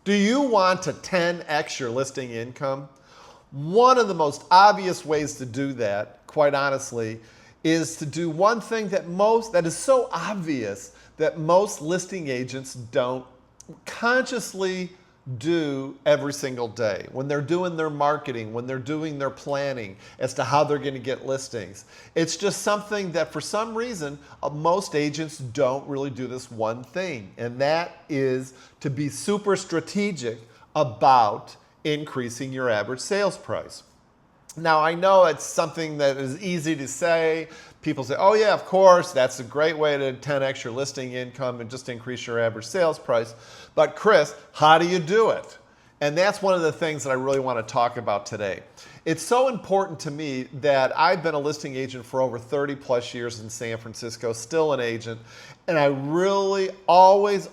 Do you want to 10x your listing income? One of the most obvious ways to do that, quite honestly, is to do one thing that is so obvious that most listing agents don't consciously do every single day when they're doing their marketing, when they're doing their planning as to how they're going to get listings. It's just something that for some reason most agents don't really do this one thing, and that is to be super strategic about increasing your average sales price. Now, I know it's something that is easy to say. People say, oh yeah, of course, that's a great way to 10x your listing income and just increase your average sales price. But Chris, how do you do it? And that's one of the things that I really want to talk about today. It's so important to me that I've been a listing agent for over 30 plus years in San Francisco, still an agent, and I really always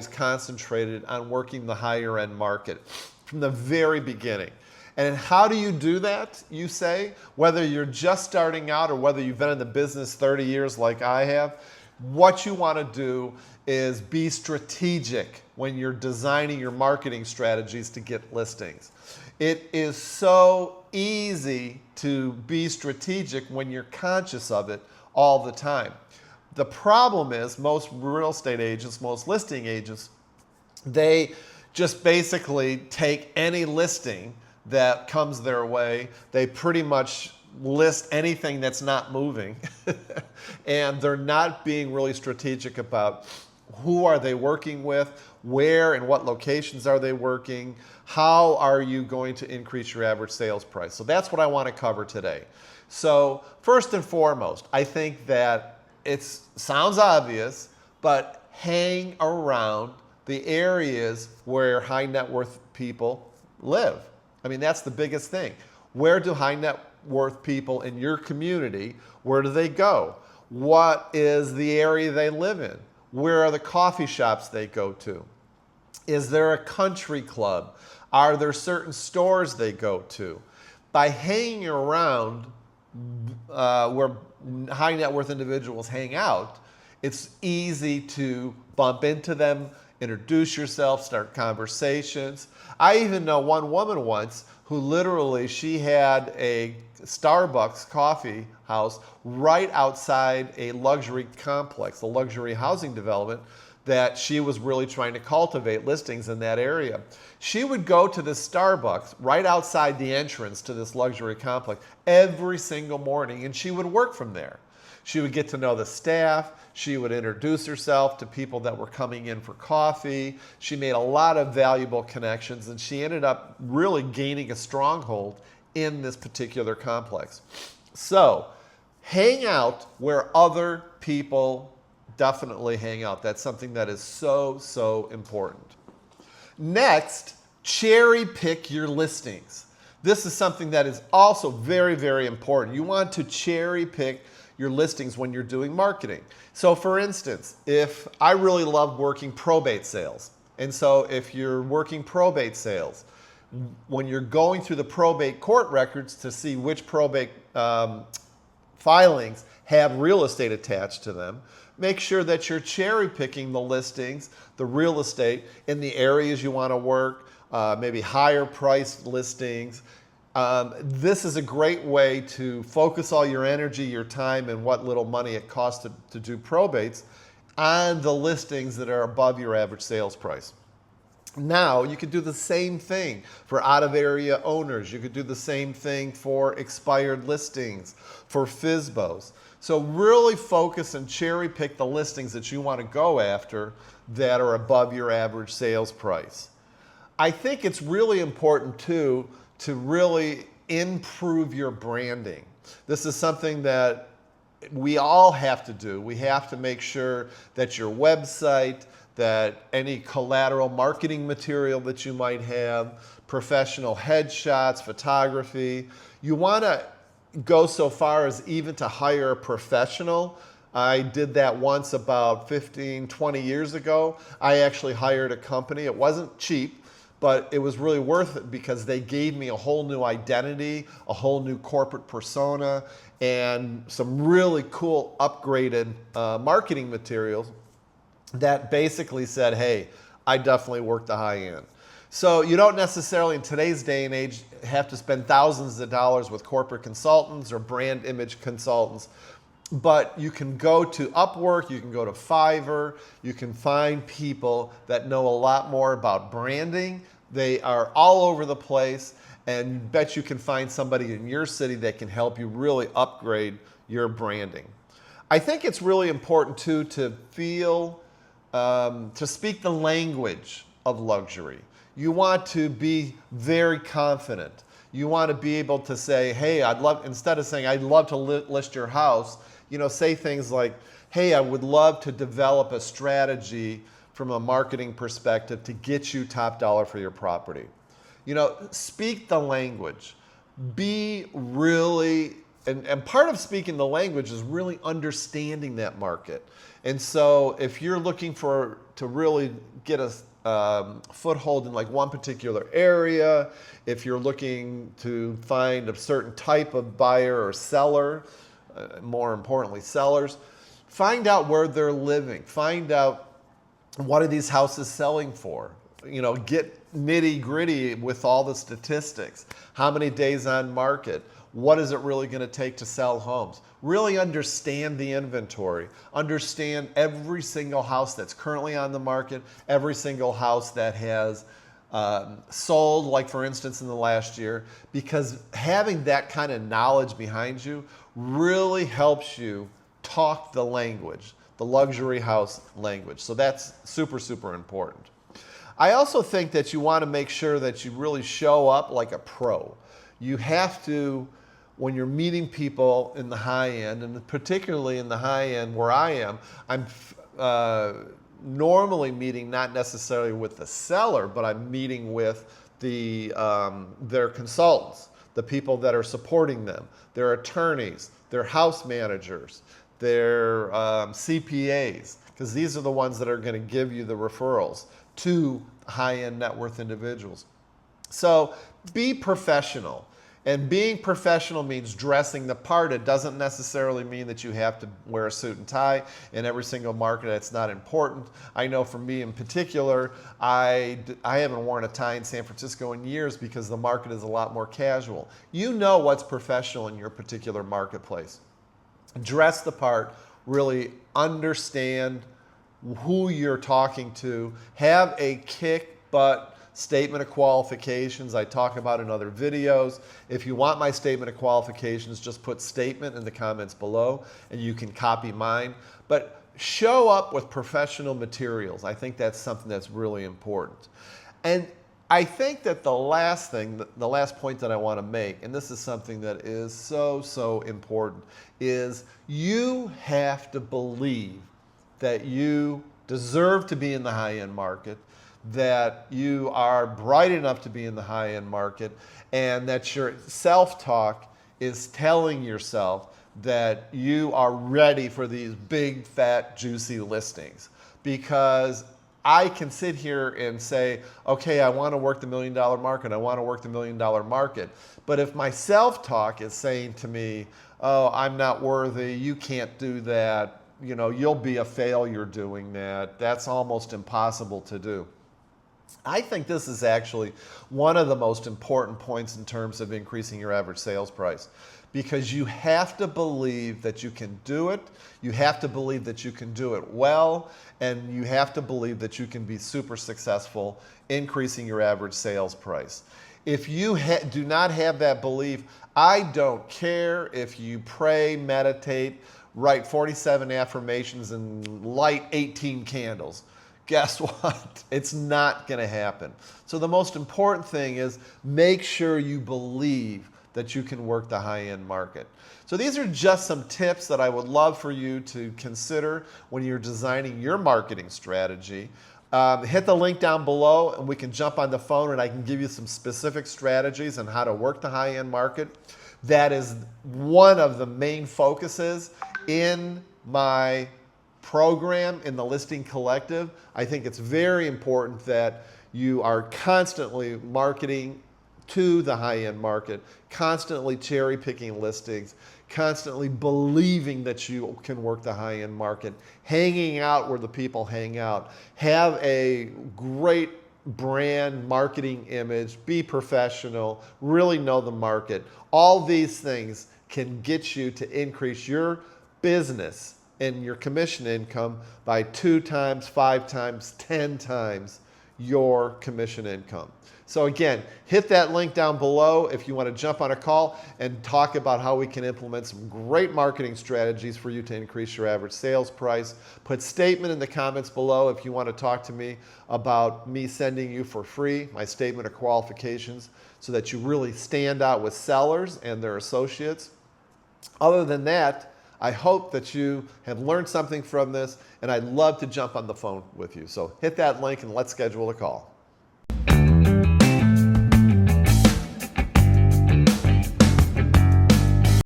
concentrated on working the higher end market from the very beginning. And how do you do that, you say? Whether you're just starting out or whether you've been in the business 30 years like I have, what you want to do is be strategic when you're designing your marketing strategies to get listings. It is so easy to be strategic when you're conscious of it all the time. The problem is most real estate agents, most listing agents, they just basically take any listing that comes their way. They pretty much list anything that's not moving and they're not being really strategic about who are they working with, where and what locations are they working, how are you going to increase your average sales price. So that's what I want to cover today. So first and foremost, I think that it sounds obvious, but hang around the areas where high net worth people live. I mean, that's the biggest thing. Where do high net worth people in your community, where do they go? What is the area they live in? Where are the coffee shops they go to? Is there a country club? Are there certain stores they go to? By hanging around where high net worth individuals hang out, it's easy to bump into them, introduce yourself, start conversations. I even know one woman once who literally, she had a Starbucks coffee house right outside a luxury complex, a luxury housing development that she was really trying to cultivate listings in that area. She would go to this Starbucks right outside the entrance to this luxury complex every single morning, and she would work from there. She would get to know the staff. She would introduce herself to people that were coming in for coffee. She made a lot of valuable connections, and she ended up really gaining a stronghold in this particular complex. So hang out where other people definitely hang out. That's something that is so important. Next, cherry pick your listings. This is something that is also very important. You want to cherry pick your listings when you're doing marketing. So for instance, if I really love working probate sales, and so if you're working probate sales, when you're going through the probate court records to see which probate filings have real estate attached to them, make sure that you're cherry picking the listings, the real estate in the areas you want to work, maybe higher priced listings. This is a great way to focus all your energy, your time, and what little money it costs to do probates on the listings that are above your average sales price. Now, you could do the same thing for out-of-area owners. You could do the same thing for expired listings, for FSBOs. So really focus and cherry pick the listings that you want to go after that are above your average sales price. I think it's really important too to really improve your branding. This is something that we all have to do. We have to make sure that your website, that any collateral marketing material that you might have, professional headshots, photography, you want to go so far as even to hire a professional. I did that once about 15, 20 years ago. I actually hired a company. It wasn't cheap, but it was really worth it because they gave me a whole new identity, a whole new corporate persona, and some really cool upgraded marketing materials that basically said, hey, I definitely work the high end. So you don't necessarily in today's day and age have to spend thousands of dollars with corporate consultants or brand image consultants, but you can go to Upwork, you can go to Fiverr, you can find people that know a lot more about branding. They are all over the place, and bet you can find somebody in your city that can help you really upgrade your branding. I think it's really important too to speak the language of luxury. You want to be very confident. You want to be able to say, hey, instead of saying, I'd love to list your house, say things like, hey, I would love to develop a strategy from a marketing perspective to get you top dollar for your property. Speak the language. Be really, and part of speaking the language is really understanding that market. And so if you're looking to really get a foothold in like one particular area, if you're looking to find a certain type of buyer or seller, more importantly sellers, find out where they're living, find out what are these houses selling for, get nitty gritty with all the statistics, how many days on market, what is it really going to take to sell homes. Really understand the inventory. Understand every single house that's currently on the market, every single house that has sold, like for instance in the last year, because having that kind of knowledge behind you really helps you talk the language, the luxury house language. So that's super, super important. I also think that you want to make sure that you really show up like a pro. You have to, when you're meeting people in the high end, and particularly in the high end where I am, I'm normally meeting not necessarily with the seller, but I'm meeting with their consultants, the people that are supporting them, their attorneys, their house managers, their CPAs, because these are the ones that are going to give you the referrals to high-end net worth individuals. So be professional. And being professional means dressing the part. It doesn't necessarily mean that you have to wear a suit and tie in every single market. It's not important. I know for me in particular, I haven't worn a tie in San Francisco in years because the market is a lot more casual. You know what's professional in your particular marketplace. Dress the part, really understand who you're talking to, have a kick butt statement of qualifications I talk about in other videos. If you want my statement of qualifications, just put statement in the comments below and you can copy mine. But show up with professional materials. I think that's something that's really important. And I think that the last point that I want to make, and this is something that is so, so important, is you have to believe that you deserve to be in the high-end market, that you are bright enough to be in the high-end market, and that your self-talk is telling yourself that you are ready for these big, fat, juicy listings. Because I can sit here and say, okay, I want to work the $1 million market, I want to work the $1 million market. But if my self-talk is saying to me, oh, I'm not worthy, you can't do that, you'll be a failure doing that, that's almost impossible to do. I think this is actually one of the most important points in terms of increasing your average sales price, because you have to believe that you can do it, you have to believe that you can do it well, and you have to believe that you can be super successful increasing your average sales price. If you do not have that belief, I don't care if you pray, meditate, write 47 affirmations, and light 18 candles. Guess what? It's not going to happen. So the most important thing is make sure you believe that you can work the high-end market. So these are just some tips that I would love for you to consider when you're designing your marketing strategy. Hit the link down below and we can jump on the phone and I can give you some specific strategies on how to work the high-end market. That is one of the main focuses in my program in the Listing Collective. I think it's very important that you are constantly marketing to the high-end market, constantly cherry-picking listings, constantly believing that you can work the high-end market, hanging out where the people hang out. Have a great brand, marketing image, be professional, really know the market. All these things can get you to increase your business and your commission income by 2 times, 5 times, 10 times your commission income. So again, hit that link down below if you want to jump on a call and talk about how we can implement some great marketing strategies for you to increase your average sales price. Put statement in the comments below if you want to talk to me about me sending you for free my statement of qualifications so that you really stand out with sellers and their associates. Other than that, I hope that you have learned something from this, and I'd love to jump on the phone with you. So hit that link and let's schedule a call.